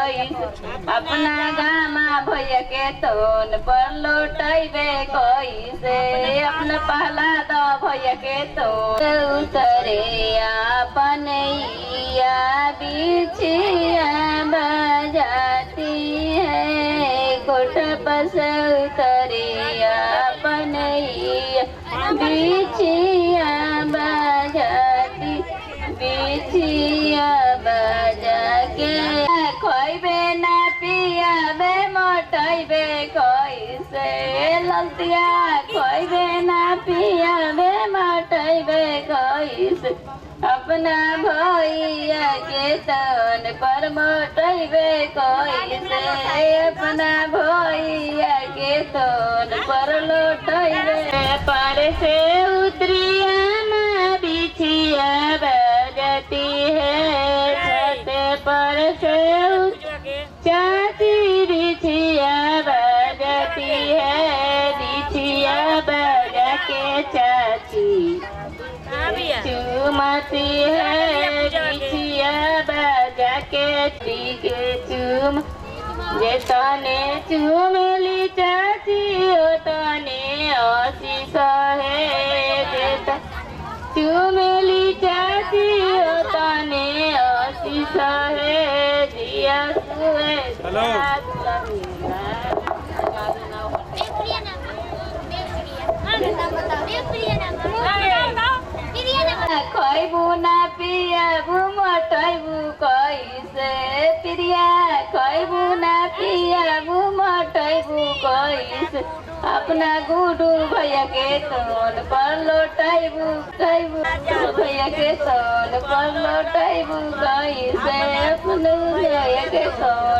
कैस अपना गामा भैया के तोन पर लौटैबे कैसे अपना पहला द भैया के तोन उतरे अपनैया बिछिया बजाती है कोठ पर से उतरे अपनैया बिछिया बजाती बिछिया बजा के खोइबे ना पियाबे मोटैबे कैसे ललतिया खोइबे ना पियाबे मोटैबे कैसे अपना भैया के तन पर मोटैबे कैसे अपना भैया के तन पर लौटैबे पर से उतरिया ना बिछिया बजती है छत पर से चाची बिछिया बजती है बिछिया बजा के चाची चूमती है बिछिया बजा के चूम जे तने चूमली चाची ओ तने आशीष है जे चूमली चाची ओ तने आशीष है दिया सुए खैबू ना पियाबू मोटैबू कैसे प्रिया खैबू ना पियाबू मोटैबू कैसे अपना गुडू भैया के तोन पर लौटैबू कैबू भैया के तोन पर लौटैबू कैसे अपने भैया के तोन